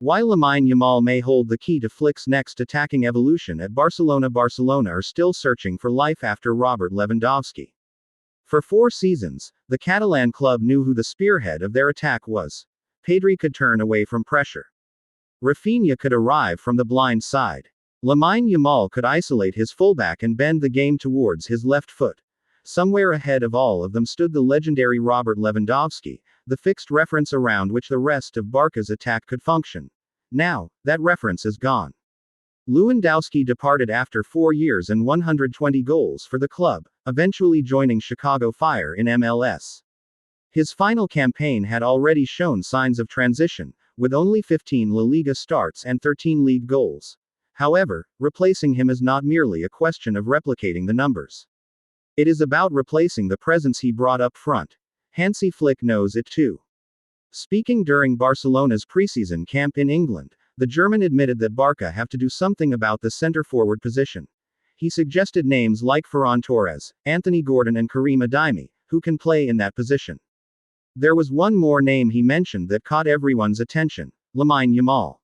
Why Lamine Yamal may hold the key to Flick's next attacking evolution at Barcelona. Barcelona are still searching for life after Robert Lewandowski. For 4 seasons, the Catalan club knew who the spearhead of their attack was. Pedri could turn away from pressure. Rafinha could arrive from the blind side. Lamine Yamal could isolate his fullback and bend the game towards his left foot. Somewhere ahead of all of them stood the legendary Robert Lewandowski, the fixed reference around which the rest of Barca's attack could function. Now, that reference is gone. Lewandowski departed after 4 years and 120 goals for the club, eventually joining Chicago Fire in MLS. His final campaign had already shown signs of transition, with only 15 La Liga starts and 13 league goals. However, replacing him is not merely a question of replicating the numbers. It is about replacing the presence he brought up front. Hansi Flick knows it too. Speaking during Barcelona's preseason camp in England, the German admitted that Barca have to do something about the center-forward position. He suggested names like Ferran Torres, Anthony Gordon and Karim Adeyemi, who can play in that position. There was one more name he mentioned that caught everyone's attention: Lamine Yamal.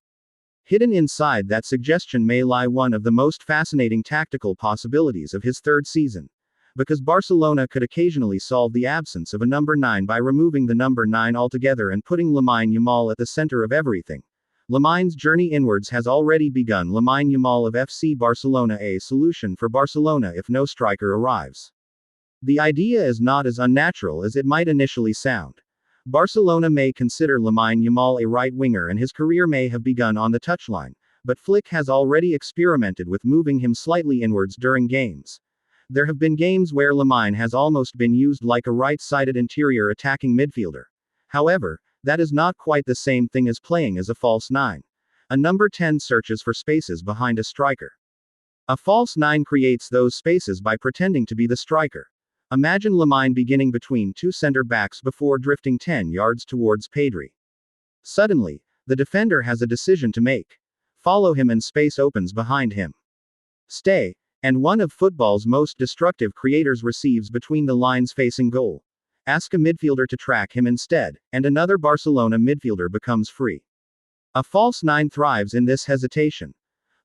Hidden inside that suggestion may lie one of the most fascinating tactical possibilities of his 3rd season. Because Barcelona could occasionally solve the absence of a number 9 by removing the number 9 altogether and putting Lamine Yamal at the center of everything. Lamine's journey inwards has already begun. Lamine Yamal of FC Barcelona, a solution for Barcelona if no striker arrives. The idea is not as unnatural as it might initially sound. Barcelona may consider Lamine Yamal a right winger and his career may have begun on the touchline, but Flick has already experimented with moving him slightly inwards during games. There have been games where Lamine has almost been used like a right-sided interior attacking midfielder. However, that is not quite the same thing as playing as a false 9. A number 10 searches for spaces behind a striker. A false 9 creates those spaces by pretending to be the striker. Imagine Lamine beginning between 2 center backs before drifting 10 yards towards Pedri. Suddenly, the defender has a decision to make. Follow him and space opens behind him. Stay. And one of football's most destructive creators receives between the lines facing goal. Ask a midfielder to track him instead, and another Barcelona midfielder becomes free. A false 9 thrives in this hesitation.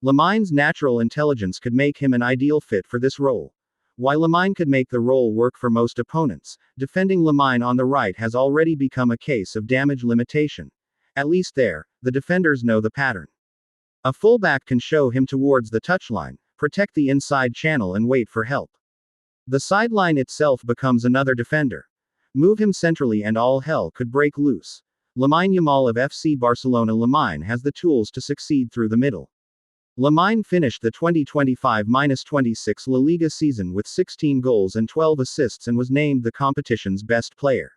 Lamine's natural intelligence could make him an ideal fit for this role. While Lamine could make the role work for most opponents, defending Lamine on the right has already become a case of damage limitation. At least there, the defenders know the pattern. A fullback can show him towards the touchline, protect the inside channel and wait for help. The sideline itself becomes another defender. Move him centrally and all hell could break loose. Lamine Yamal of FC Barcelona. Lamine has the tools to succeed through the middle. Lamine finished the 2025-26 La Liga season with 16 goals and 12 assists and was named the competition's best player.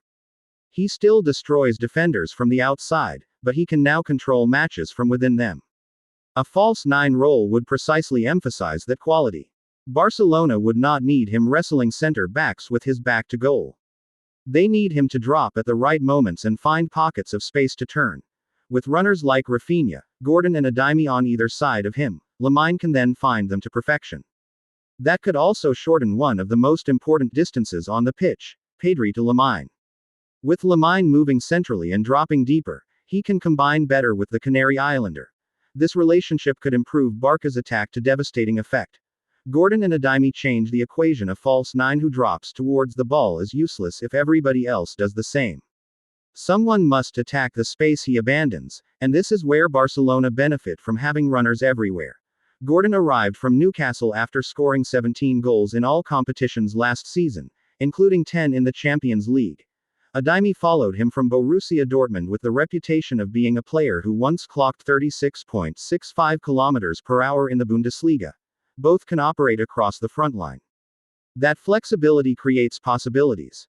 He still destroys defenders from the outside, but he can now control matches from within them. A false 9 role would precisely emphasize that quality. Barcelona would not need him wrestling center backs with his back to goal. They need him to drop at the right moments and find pockets of space to turn. With runners like Rafinha, Gordon and Adeyemi on either side of him, Lamine can then find them to perfection. That could also shorten one of the most important distances on the pitch: Pedri to Lamine. With Lamine moving centrally and dropping deeper, he can combine better with the Canary Islander. This relationship could improve Barca's attack to devastating effect. Gordon and Adeyemi change the equation. A false 9 who drops towards the ball is useless if everybody else does the same. Someone must attack the space he abandons, and this is where Barcelona benefit from having runners everywhere. Gordon arrived from Newcastle after scoring 17 goals in all competitions last season, including 10 in the Champions League. Adeyemi followed him from Borussia Dortmund with the reputation of being a player who once clocked 36.65 km/h in the Bundesliga. Both can operate across the front line. That flexibility creates possibilities.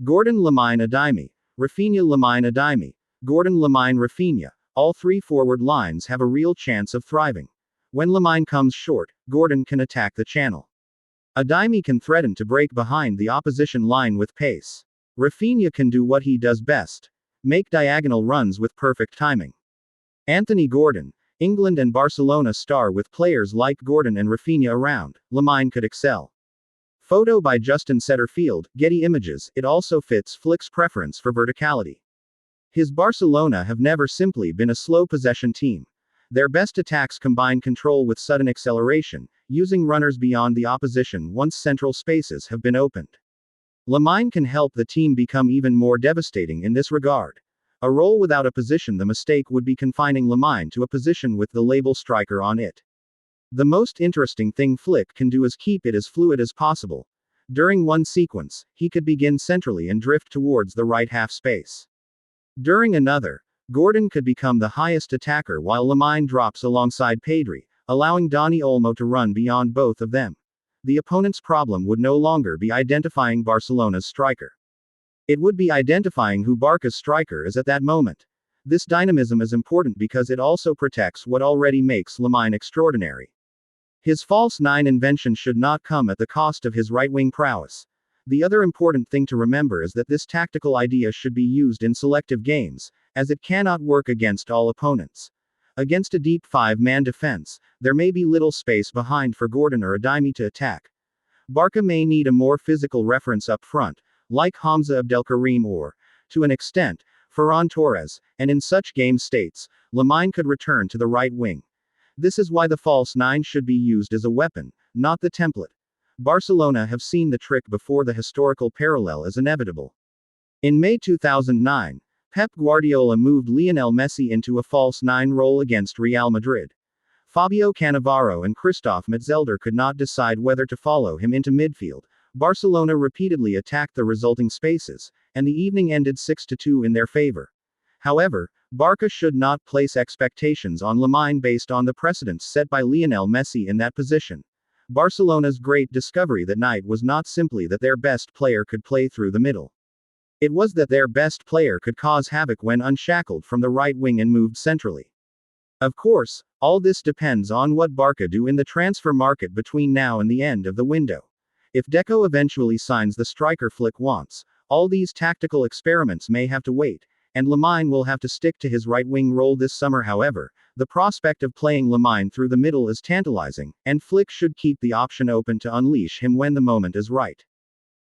Gordon Lamine Adeyemi, Rafinha Lamine Adeyemi, Gordon Lamine Rafinha, all 3 forward lines have a real chance of thriving. When Lamine comes short, Gordon can attack the channel. Adeyemi can threaten to break behind the opposition line with pace. Rafinha can do what he does best: make diagonal runs with perfect timing. Anthony Gordon, England and Barcelona star. With players like Gordon and Rafinha around, Lamine could excel. Photo by Justin Setterfield, Getty Images. It also fits Flick's preference for verticality. His Barcelona have never simply been a slow possession team. Their best attacks combine control with sudden acceleration, using runners beyond the opposition once central spaces have been opened. Lamine can help the team become even more devastating in this regard. A role without a position. The mistake would be confining Lamine to a position with the label striker on it. The most interesting thing Flick can do is keep it as fluid as possible. During one sequence, he could begin centrally and drift towards the right half space. During another, Gordon could become the highest attacker while Lamine drops alongside Pedri, allowing Dani Olmo to run beyond both of them. The opponent's problem would no longer be identifying Barcelona's striker. It would be identifying who Barca's striker is at that moment. This dynamism is important because it also protects what already makes Lamine extraordinary. His false nine invention should not come at the cost of his right-wing prowess. The other important thing to remember is that this tactical idea should be used in selective games, as it cannot work against all opponents. Against a deep five-man defense, there may be little space behind for Gordon or Adeyemi to attack. Barca may need a more physical reference up front, like Hamza Abdelkarim or, to an extent, Ferran Torres, and in such game states, Lamine could return to the right wing. This is why the false nine should be used as a weapon, not the template. Barcelona have seen the trick before. The historical parallel is inevitable. In May 2009, Pep Guardiola moved Lionel Messi into a false nine role against Real Madrid. Fabio Cannavaro and Christophe Metzelder could not decide whether to follow him into midfield. Barcelona repeatedly attacked the resulting spaces, and the evening ended 6-2 in their favor. However, Barca should not place expectations on Lamine based on the precedents set by Lionel Messi in that position. Barcelona's great discovery that night was not simply that their best player could play through the middle. It was that their best player could cause havoc when unshackled from the right wing and moved centrally. Of course, all this depends on what Barca do in the transfer market between now and the end of the window. If Deco eventually signs the striker Flick wants, all these tactical experiments may have to wait, and Lamine will have to stick to his right-wing role this summer. However, the prospect of playing Lamine through the middle is tantalizing, and Flick should keep the option open to unleash him when the moment is right.